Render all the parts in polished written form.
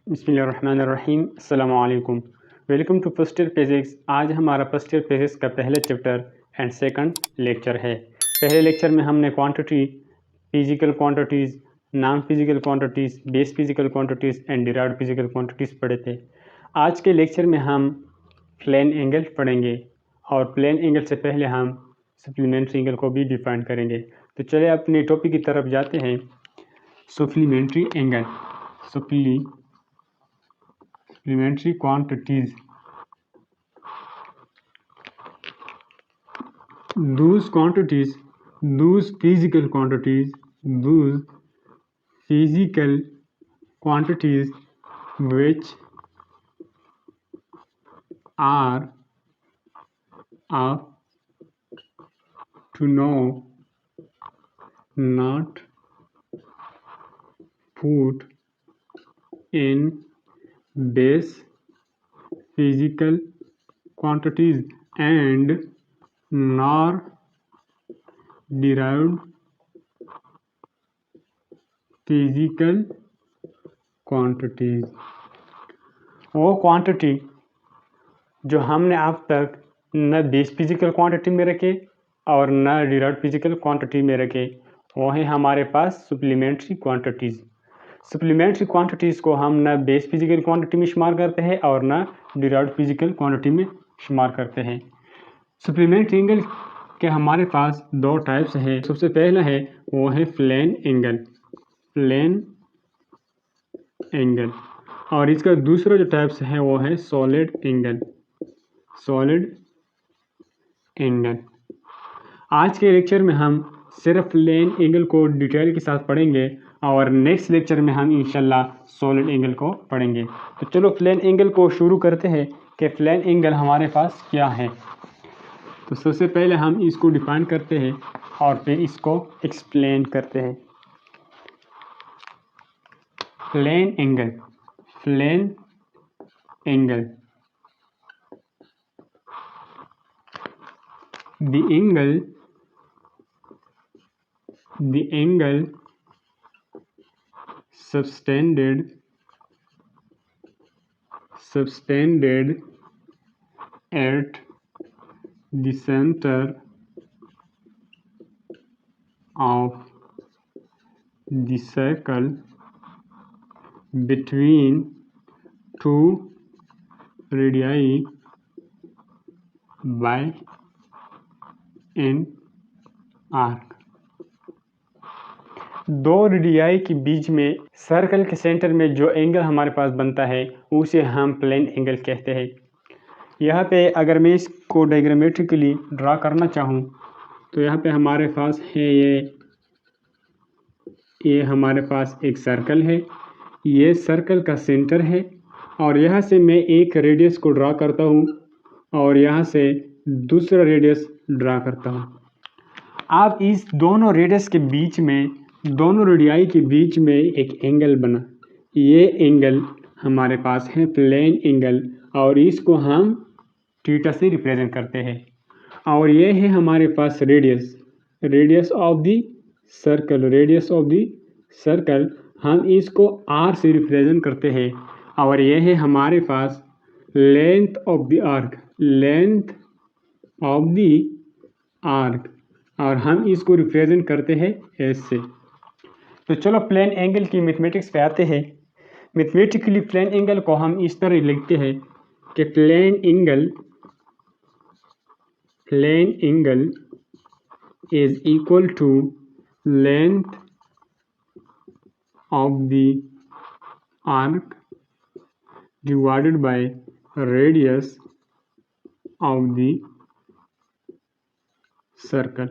बिस्मिल्लाहिर्रहमानिर्रहीम अस्सलामु अलैकुम। Welcome to first year physics. आज हमारा फर्स्ट ईयर फिज़िक्स का पहला चैप्टर एंड सेकंड लेक्चर है। पहले लेक्चर में हमने quantity, physical quantities, non physical quantities, base physical quantities and derived physical quantities पढ़े थे। आज के लेक्चर में हम प्लेन एंगल पढ़ेंगे और प्लेन एंगल से पहले हम सप्लीमेंट्री एंगल को भी डिफाइन करेंगे। तो चलिए अपने टॉपिक की तरफ जाते हैं। Supplementary angle, supplementary quantities, those physical quantities which are up to now not put in base physical quantities and nor derived physical quantities। वो क्वांटिटी जो हमने अब तक न बेस फिजिकल क्वांटिटी में रखे और न डिराइव्ड फिजिकल क्वांटिटी में रखे, वो है हमारे पास सप्लीमेंट्री क्वांटिटीज़। सप्लीमेंट्री क्वांटिटीज़ को हम न बेस फिजिकल क्वांटिटी में शुमार करते हैं और न डिराइव्ड फिजिकल क्वांटिटी में शुमार करते हैं। सप्लीमेंट्री एंगल के हमारे पास दो टाइप्स है। सबसे पहला है वो है प्लेन एंगल, और इसका दूसरा जो टाइप्स है वो है सॉलिड एंगल। आज के लेक्चर में हम सिर्फ प्लेन एंगल को डिटेल के साथ पढ़ेंगे और नेक्स्ट लेक्चर में हम इंशाल्लाह सॉलिड एंगल को पढ़ेंगे। तो चलो प्लेन एंगल को शुरू करते हैं कि प्लेन एंगल हमारे पास क्या है। तो सबसे पहले हम इसको डिफाइन करते हैं और फिर इसको एक्सप्लेन करते हैं। Plane angle the angle subtended at the center of the circle between two radii by an arc। दो रेडियाई के बीच में सर्कल के सेंटर में जो एंगल हमारे पास बनता है उसे हम प्लेन एंगल कहते हैं। यहाँ पे अगर मैं इसको डायग्रामेट्रिकली ड्रा करना चाहूँ तो यहाँ पे हमारे पास है ये हमारे पास एक सर्कल है, ये सर्कल का सेंटर है और यहाँ से मैं एक रेडियस को ड्रा करता हूँ और यहाँ से दूसरा रेडियस ड्रा करता हूँ। अब इस दोनों रेडियस के बीच में, दोनों रेडियाई के बीच में एक एंगल बना। ये एंगल हमारे पास है प्लेन एंगल और इसको हम थीटा से रिप्रेजेंट करते हैं। और ये है हमारे पास रेडियस ऑफ द सर्कल, हम इसको आर से रिप्रेजेंट करते हैं। और ये है हमारे पास लेंथ ऑफ द आर्क और हम इसको रिप्रेजेंट करते हैं एस से। तो चलो प्लेन एंगल की मैथमेटिक्स पे आते हैं। मैथमेटिकली प्लेन एंगल को हम इस तरह लिखते हैं कि plane angle is equal to length of the arc divided by radius of the circle.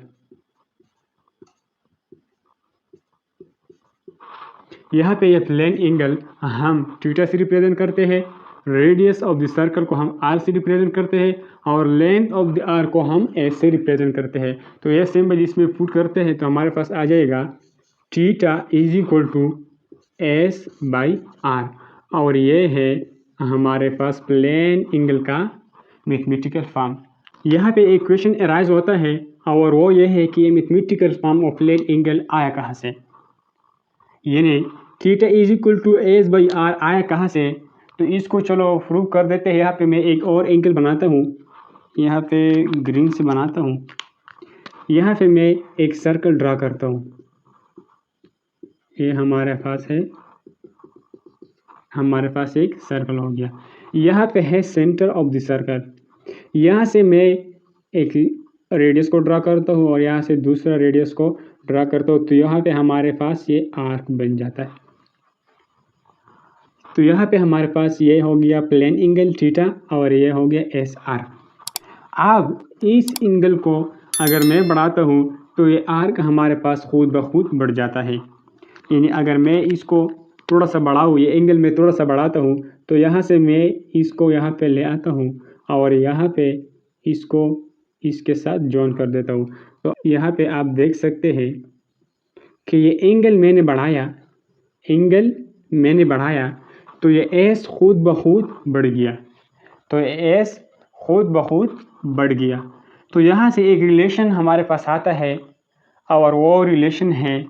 यहाँ पे ये प्लेन एंगल हम थीटा से रिप्रेजेंट करते हैं, रेडियस ऑफ द सर्कल को हम आर से रिप्रेजेंट करते हैं और लेंथ ऑफ द आर को हम एस से रिप्रेजेंट करते हैं। तो ये सिंबल इसमें पुट करते हैं तो हमारे पास आ जाएगा theta is equal to S by R, और ये है हमारे पास प्लेन एंगल का मैथमेटिकल फॉर्म। यहाँ पे एक क्वेश्चन अराइज होता है और वो ये है कि ये mathematical form of plane angle आया कहाँ से। यानी theta is equal to S by R आया कहाँ से? तो इसको चलो प्रूव कर देते हैं। यहाँ पे मैं एक और एंगल बनाता हूँ, यहाँ पे ग्रीन से बनाता हूँ। यहाँ पे मैं एक सर्कल ड्रा करता हूँ। ये हमारे पास है, हमारे पास एक सर्कल हो गया। यहाँ पे है सेंटर ऑफ द सर्कल। यहाँ से मैं एक रेडियस को ड्रा करता हूँ और यहाँ से दूसरा रेडियस को ड्रा करता हूँ। तो यहाँ पे हमारे पास ये आर्क बन जाता है। तो यहाँ पे हमारे पास ये हो गया प्लेन एंगल थीटा और ये हो गया एस आर। अब इस एंगल को अगर मैं बढ़ाता हूँ तो ये आर्क हमारे पास खुद ब खुद बढ़ जाता है। यानी अगर मैं इसको थोड़ा सा बढ़ाऊँ, ये एंगल में थोड़ा सा बढ़ाता हूँ, तो यहाँ से मैं इसको यहाँ पे ले आता हूँ और यहाँ पे इसको इसके साथ जॉइन कर देता हूँ। तो यहाँ पे आप देख सकते हैं कि ये एंगल मैंने बढ़ाया तो ये एस खुद ब खुद बढ़ गया। तो एस खुद ब खुद बढ़ गया। तो यहाँ से एक रिलेशन हमारे पास आता है और वो रिलेशन है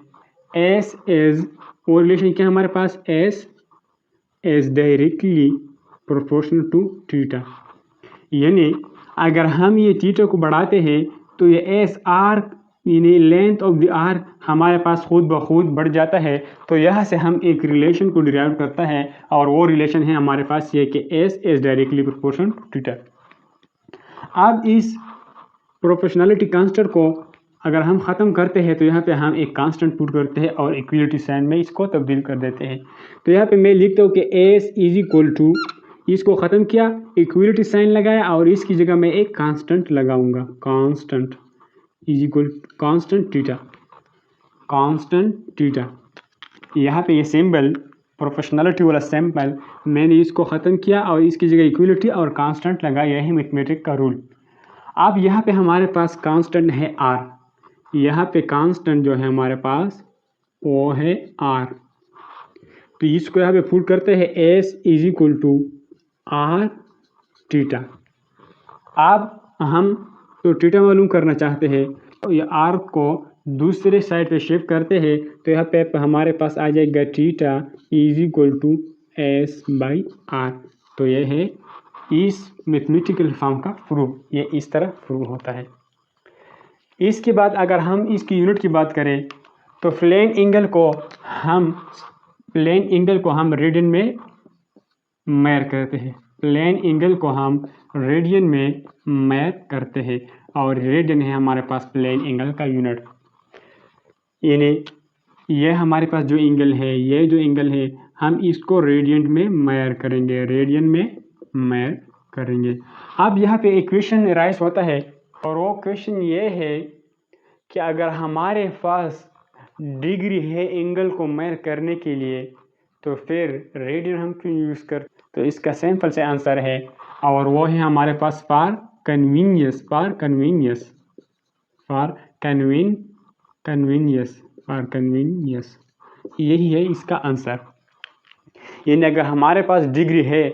एस एज, वो रिलेशन क्या हमारे पास? S as directly proportional to theta. यानी अगर हम ये थीटा को बढ़ाते हैं तो ये एस आर्क यानी लेंथ ऑफ द आर्क हमारे पास खुद ब खुद बढ़ जाता है। तो यहाँ से हम एक रिलेशन को डिराइव करता है और वो रिलेशन है हमारे पास ये कि S as directly proportional to theta. अब इस प्रोपोर्शनलिटी कांस्टेंट को अगर हम ख़त्म करते हैं तो यहाँ पे हम एक कांस्टेंट पुट करते हैं और इक्वलिटी साइन में इसको तब्दील कर देते हैं। तो यहाँ पे मैं लिखता हूँ कि एस इज इक्वल टू, इसको ख़त्म किया, इक्वलिटी साइन लगाया और इसकी जगह मैं एक कांस्टेंट लगाऊंगा। Constant is equal constant theta. यहाँ पे ये सिंबल प्रोपोर्शनलिटी वाला सिंबल मैंने इसको ख़त्म किया और इसकी जगह इक्वलिटी और कांस्टेंट लगाया। यही मैथमेटिक का रूल। अब यहाँ पे हमारे पास कांस्टेंट है आर। यहाँ पे कांस्टेंट जो है हमारे पास वो है आर। तो इसको यहाँ पे पुट करते हैं S is equal to R theta. अब हम तो थीटा मालूम करना चाहते हैं तो ये आर को दूसरे साइड पे शिफ्ट करते हैं। तो यहाँ पे हमारे पास आ जाएगा theta is equal to S by R. तो ये है इस मैथमेटिकल फॉर्म का प्रूफ। ये इस तरह प्रूफ होता है। इसके बाद अगर हम इसकी यूनिट की बात करें तो प्लेन एंगल को हम रेडियन में मेजर करते हैं। प्लेन एंगल को हम रेडियन में मेजर करते हैं और रेडियन है हमारे पास प्लेन एंगल का यूनिट। यानी ये हमारे पास जो एंगल है, ये जो एंगल है, हम इसको रेडियन में मेजर करेंगे। अब यहाँ पे एक क्वेश्चन राइज होता है और वो क्वेश्चन ये है कि अगर हमारे पास डिग्री है एंगल को मेजर करने के लिए तो फिर रेडियन हम क्यों यूज़ कर? तो इसका सिंपल से आंसर है और वो है हमारे पास फॉर कन्वीनियंस। यही है इसका आंसर। यानी अगर हमारे पास डिग्री है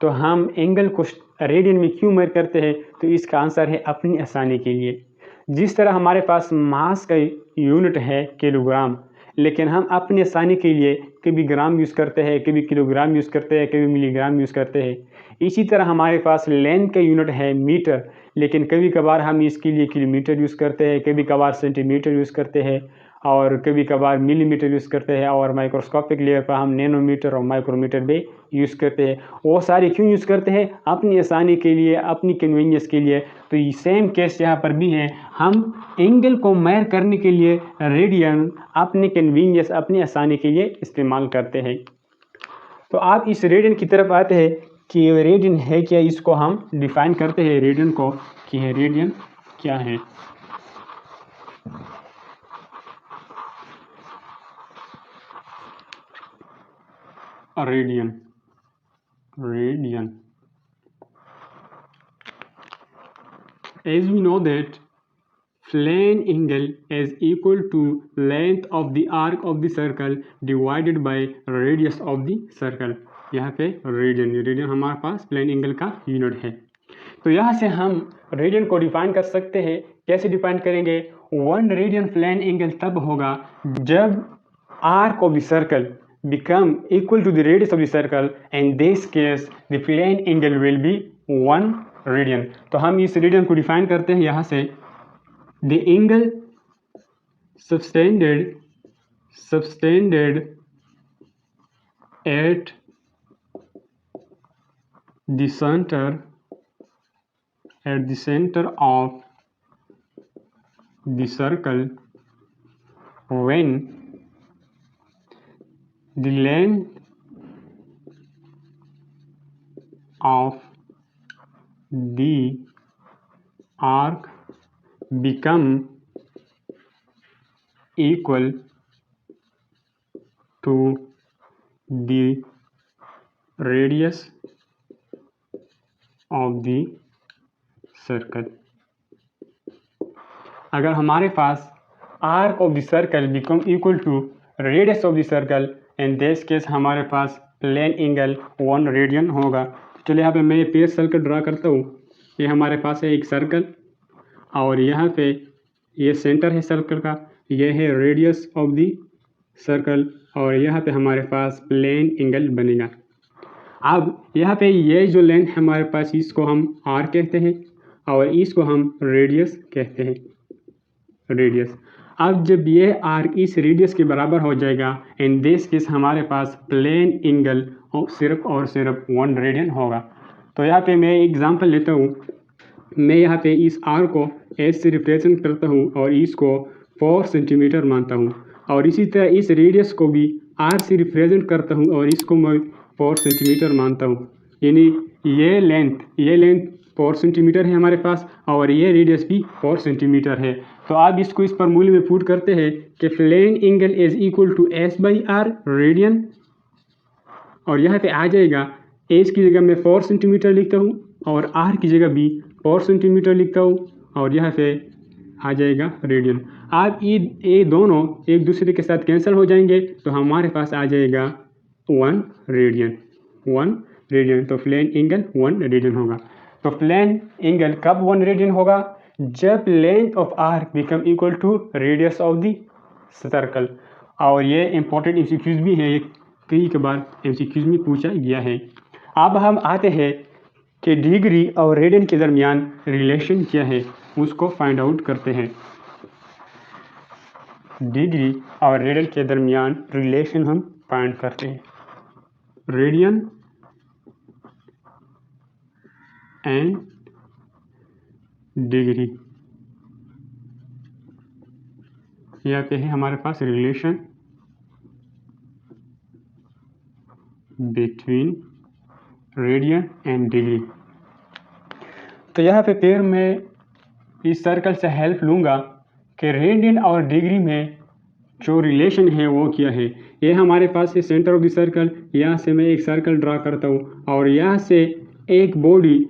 तो हम एंगल को रेडियन में क्यों मेजर करते हैं? तो इसका आंसर है अपनी आसानी के लिए। जिस तरह हमारे पास मास का यूनिट है किलोग्राम, लेकिन हम अपनी आसानी के लिए कभी ग्राम यूज़ करते हैं, कभी किलोग्राम यूज़ करते हैं, कभी मिलीग्राम यूज़ करते हैं। इसी तरह हमारे पास लेंथ का यूनिट है मीटर, लेकिन कभी कभार हम इसके लिए किलोमीटर यूज़ करते हैं, कभी कभार सेंटीमीटर यूज़ करते हैं और कभी कभार मिलीमीटर यूज़ करते हैं और माइक्रोस्कोपिक लेवल पर हम नैनोमीटर और माइक्रोमीटर भी यूज़ करते हैं। वो सारे क्यों यूज़ करते हैं? अपनी आसानी के लिए, अपनी कन्वीनियंस के लिए। तो ये सेम केस यहाँ पर भी है। हम एंगल को मेजर करने के लिए रेडियन अपनी कन्वीनियंस, अपनी आसानी के लिए इस्तेमाल करते हैं। तो आप इस रेडियन की तरफ आते हैं कि रेडियन है क्या, इसको हम डिफाइन करते हैं रेडियन को कि रेडियन क्या है। Radian as we know that plane angle is equal to length of the arc of the circle divided by radius of the circle। यहाँ पे रेडियन हमारे पास प्लेन एंगल का यूनिट है। तो यहाँ से हम रेडियन को डिफाइन कर सकते हैं। कैसे डिफाइन करेंगे? 1 रेडियन प्लेन एंगल तब होगा जब arc of the circle become equal to the radius of the circle, in this case the plane angle will be 1 radian. तो हम इस रेडियन को डिफाइन करते हैं यहाँ से, the angle subtended at the center of the circle when the length of the arc become equal to the radius of the circle. अगर हमारे पास arc of the circle become equal to radius of the circle, in this case हमारे पास plane angle 1 radian होगा. चलिए यहाँ पे मैं page circle draw करता हूँ. ये हमारे पास है एक सर्कल और यहाँ पे ये सेंटर है सर्कल का, ये है रेडियस ऑफ दी सर्कल और यहाँ पे हमारे पास प्लेन एंगल बनेगा. अब यहाँ पे ये जो लेंथ हमारे पास इसको हम आर कहते हैं और इसको हम रेडियस कहते हैं, रेडियस. अब जब ये आर इस रेडियस के बराबर हो जाएगा, इन दिस केस हमारे पास प्लेन एंगल सिर्फ और सिर्फ 1 रेडियन होगा. तो यहाँ पे मैं एग्जांपल लेता हूँ. मैं यहाँ पे इस आर को एस से रिप्रेजेंट करता हूँ और इसको 4 सेंटीमीटर मानता हूँ और इसी तरह इस रेडियस को भी आर से रिप्रेजेंट करता हूँ और इसको मैं 4 सेंटीमीटर मानता हूँ. यानी ये लेंथ 4 सेंटीमीटर है हमारे पास और ये रेडियस भी 4 सेंटीमीटर है. तो आप इसको इस फॉर्मूले में पुट करते हैं कि plane angle is equal to S by R radian और यहाँ पे आ जाएगा एस की जगह मैं 4 सेंटीमीटर लिखता हूँ और आर की जगह भी 4 सेंटीमीटर लिखता हूँ और यहाँ पे आ जाएगा रेडियन. आप ये दोनों एक दूसरे के साथ कैंसिल हो जाएंगे तो हमारे पास आ जाएगा 1 रेडियन. तो प्लेन एंगल 1 रेडियन होगा. तो प्लेन एंगल कब 1 रेडियन होगा? जब length of arc become equal to radius of the circle. और ये इंपॉर्टेंट एमसीक्यूज भी है, कई बार एमसीक्यूज में पूछा गया है. अब हम आते हैं कि डिग्री और रेडियन के दरमियान रिलेशन क्या है, उसको फाइंड आउट करते हैं. डिग्री और रेडियन के दरमियान रिलेशन हम फाइंड करते हैं. रेडियन एंड डिग्री, यहाँ पे है हमारे पास relation between radian and degree. तो यहाँ पे फिर मैं इस सर्कल से हेल्प लूँगा कि रेडियन और डिग्री में जो रिलेशन है वो क्या है. ये हमारे पास है सेंटर ऑफ द सर्कल. यहाँ से मैं एक सर्कल ड्रा करता हूँ और यहाँ से एक बॉडी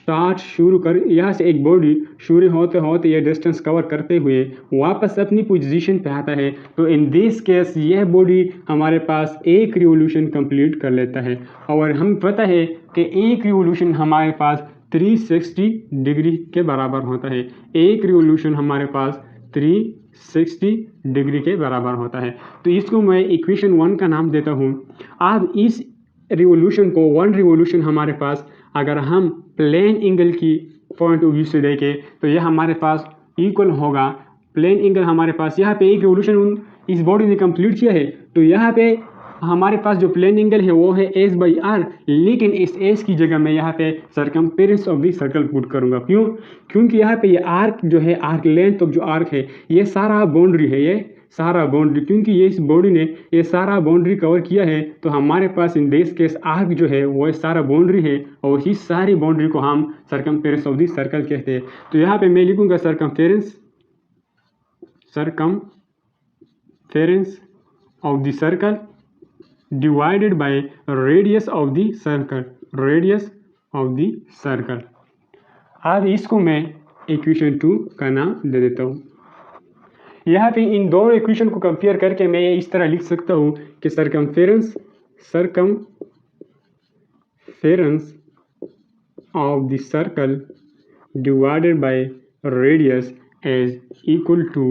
यहाँ से एक बॉडी शुरू होते होते ये डिस्टेंस कवर करते हुए वापस अपनी पोजीशन पे आता है. तो इन दिस केस यह बॉडी हमारे पास एक रिवोल्यूशन कंप्लीट कर लेता है और हम पता है कि एक रिवोल्यूशन हमारे पास 360 डिग्री के बराबर होता है. एक रिवोल्यूशन हमारे पास 360 डिग्री के बराबर होता है. तो इसको मैं इक्वेशन 1 का नाम देता हूँ. अब इस रिवोल्यूशन को 1 रिवोल्यूशन हमारे पास अगर हम प्लेन एंगल की पॉइंट ऑफ व्यू से देखें तो यह हमारे पास इक्वल होगा. प्लेन एंगल हमारे पास यहाँ पे एक रिवोल्यूशन इस बॉडी ने कंप्लीट किया है तो यहाँ पे हमारे पास जो प्लेन एंगल है वो है एस बाई आर. लेकिन इस एस की जगह मैं यहाँ पे circumference of the circle put करूँगा. क्यों? क्योंकि यहाँ पे ये आर्क जो है, आर्क लेंथ ऑफ जो आर्क है ये सारा बाउंड्री है, ये सारा बाउंड्री, क्योंकि ये इस बॉडी ने ये सारा बाउंड्री कवर किया है तो हमारे पास इन दिस केस आर्क जो है वो सारा बाउंड्री है और इस सारी बाउंड्री को हम सरकमफेरेंस ऑफ द सर्कल कहते हैं. तो यहाँ पे मैं लिखूँगा circumference of the circle divided by radius of the circle. अब इसको मैं इक्वेशन 2 का नाम दे देता हूँ. यहाँ पे इन दोनों इक्वेशन को कंपेयर करके मैं ये इस तरह लिख सकता हूँ कि circumference of the circle divided by radius is equal to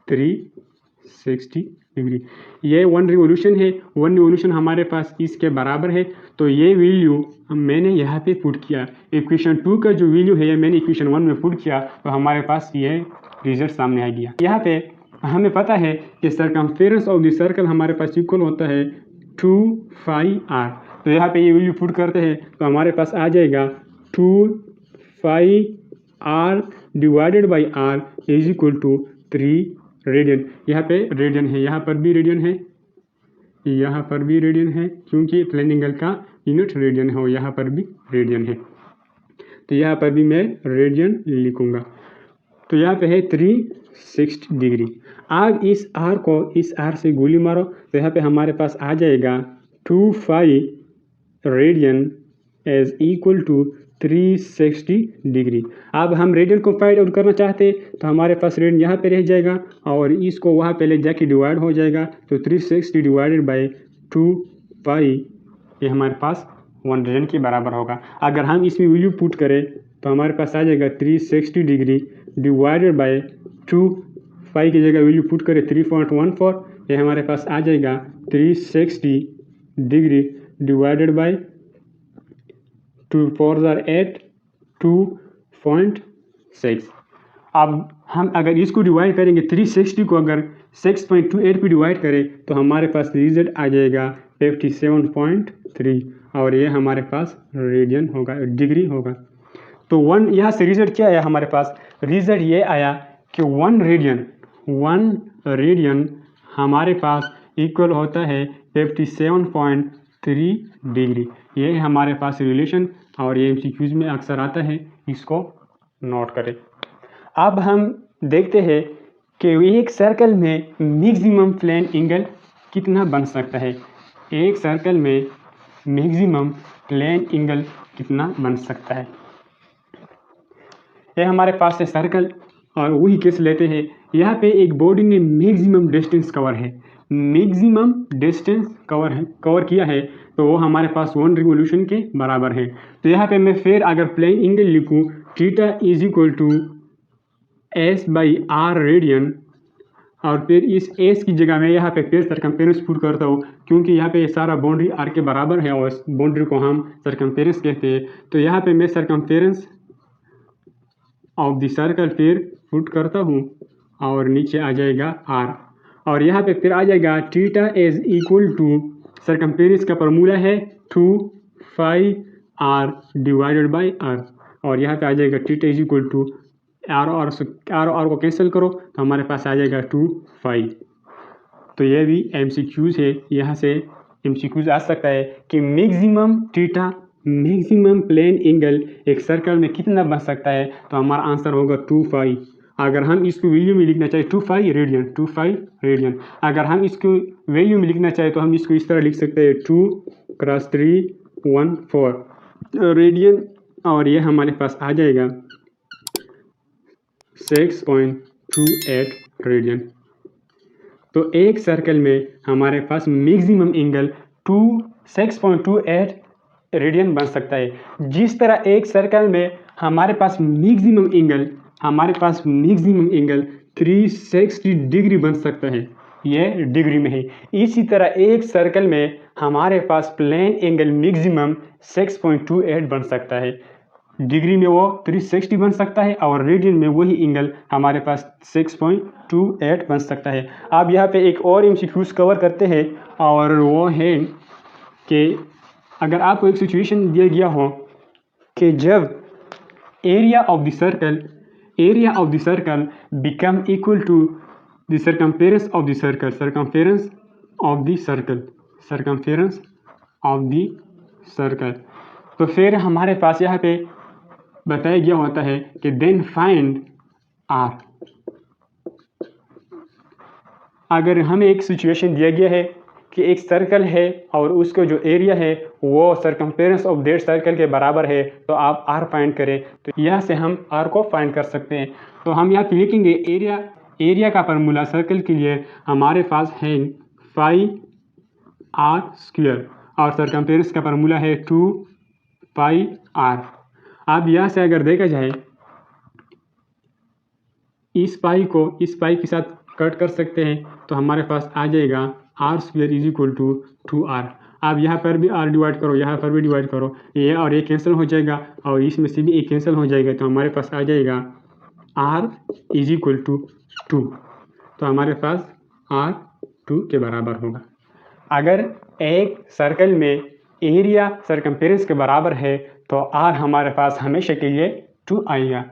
360 360 degree. ये 1 रिवोल्यूशन है, 1 रिवोल्यूशन हमारे पास इसके बराबर है। तो ये वैल्यू मैंने यहाँ पे पुट किया, इक्वेशन 2 का जो वैल्यू है ये मैंने इक्वेशन 1 में पुट किया, तो हमारे पास ये रिजल्ट सामने आ गया। यहाँ पे हमें पता है कि सरकमफेरेंस ऑफ द सर्कल हमारे पास इक्वल होता है 2 पाई r। तो यहाँ पे ये वैल्यू पुट करते हैं तो हमारे पास आ जाएगा 2 pi r divided by r is equal to 3 radian. यहाँ पे रेडियन है, यहाँ पर भी रेडियन है, यहाँ पर भी रेडियन है, क्योंकि प्लेन एंगल का यूनिट रेडियन है और यहाँ पर भी रेडियन है, तो यहाँ पर भी मैं रेडियन लिखूँगा। तो यहाँ पे है 360 डिग्री। अब इस r को इस r से गोली मारो तो यहाँ पे हमारे पास आ जाएगा 2 pi radian as equal to 360 degree. अब हम रेडियन को फाइंड आउट करना चाहते हैं तो हमारे पास रेडियन यहाँ पे रह जाएगा और इसको वहाँ पे ले जाके डिवाइड हो जाएगा, तो 360 डिवाइडेड बाई 2 पाई ये हमारे पास 1 रेडियन के बराबर होगा। अगर हम इसमें वैल्यू पुट करें तो हमारे पास आ जाएगा 360 डिग्री डिवाइडेड बाई 2 पाई की जगह वैल्यू पुट करें 3.14, ये हमारे पास आ जाएगा 360 डिग्री डिवाइडेड बाई 2 4 8 2.6। अब हम अगर इसको डिवाइड करेंगे 360 को अगर 6.28 पे डिवाइड करें तो हमारे पास रिजल्ट आ जाएगा 57.3 और ये हमारे पास रेडियन होगा, डिग्री होगा। तो 1 यहाँ से रिजल्ट क्या आया हमारे पास, रिजल्ट ये आया कि 1 रेडियन हमारे पास इक्वल होता है 57.3 डिग्री। ये है हमारे पास रिलेशन और ये MCQs में अक्सर आता है, इसको नोट करें। अब हम देखते हैं कि एक सर्कल में मैक्सिमम प्लेन एंगल कितना बन सकता है। एक सर्कल में मैक्सिमम प्लेन एंगल कितना बन सकता है। ये हमारे पास है सर्कल और वही केस लेते हैं। यहाँ पे एक बॉडी ने मैक्सिमम डिस्टेंस कवर है, मैक्सिमम डिस्टेंस कवर किया है, तो वो हमारे पास 1 रिवोल्यूशन के बराबर है। तो यहाँ पे मैं फिर अगर प्लेन एंगल लिखूँ theta is equal to S by R radian और फिर इस एस की जगह मैं यहाँ पे फिर सरकमफेरेंस पुट करता हूँ, क्योंकि यहाँ पे सारा बाउंड्री आर के बराबर है और बाउंड्री को हम सरकमफेरेंस कहते हैं। तो यहाँ पे मैं सरकमफेरेंस ऑफ द सर्कल फिर पुट करता हूँ और नीचे आ जाएगा आर और यहाँ पे फिर आ जाएगा theta is equal to circumference का फॉर्मूला है 2 pi R divided by R और यहाँ पे आ जाएगा theta is equal to R को कैंसिल करो तो हमारे पास आ जाएगा 2 पाई। तो ये भी MCQs है, यहाँ से MCQs आ सकता है कि maximum theta maximum plane angle एक सर्कल में कितना बन सकता है, तो हमारा आंसर होगा 2 पाई। अगर हम इसको वैल्यू में लिखना चाहें 2 पाई रेडियन, 2 पाई रेडियन। अगर हम इसको वैल्यू में लिखना चाहें तो हम इसको इस तरह लिख सकते हैं 2 क्रॉस 314 रेडियन और ये हमारे पास आ जाएगा 6.28 रेडियन। तो एक सर्कल में हमारे पास मैक्सिमम एंगल 6.28 रेडियन बन सकता है। जिस तरह एक सर्कल में हमारे पास मैक्सिमम एंगल 360 डिग्री बन सकता है, ये डिग्री में है। इसी तरह एक सर्कल में हमारे पास प्लेन एंगल मैक्सिमम 6.28 बन सकता है, डिग्री में वो 360 बन सकता है और रेडियन में वही एंगल हमारे पास 6.28 बन सकता है। अब यहाँ पे एक और MCQs कवर करते हैं और वो है कि अगर आपको एक सिचुएशन दिया गया हो कि जब area of the circle become equal to the circumference of the circle, तो फिर हमारे पास यहाँ पे बताया गया होता है कि देन फाइंड आर। अगर हमें एक सिचुएशन दिया गया है कि एक सर्कल है और उसको जो एरिया है वो सरकमफेरेंस ऑफ दैट सर्कल के बराबर है, तो आप आर फाइंड करें। तो यहाँ से हम आर को फाइंड कर सकते हैं। तो हम यहाँ पे लिखेंगे एरिया का फार्मूला सर्कल के लिए हमारे पास है पाई आर स्क्वायर और सरकमफेरेंस का फार्मूला है 2 पाई आर। अब यहाँ से अगर देखा जाए इस पाई को इस पाई के साथ कट कर सकते हैं तो हमारे पास आ जाएगा R square is equal to 2r। अब यहाँ पर भी r डिवाइड करो, यहाँ पर भी डिवाइड करो, ये और ये कैंसिल हो जाएगा और इसमें से भी एक कैंसिल हो जाएगा, तो हमारे पास आ जाएगा r इज इक्वल टू 2। तो हमारे पास r 2 के बराबर होगा। अगर एक सर्कल में एरिया सरकमफेरेंस के बराबर है तो r हमारे पास हमेशा के लिए 2 आएगा।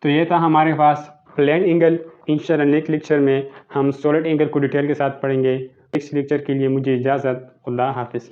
तो ये था हमारे पास प्लेन एंगल। इंशाल्लाह नेक्स्ट लेक्चर में हम सॉलिड एंगल को डिटेल के साथ पढ़ेंगे। नेक्स्ट लेक्चर के लिए मुझे इजाज़त। खुदा हाफिज़।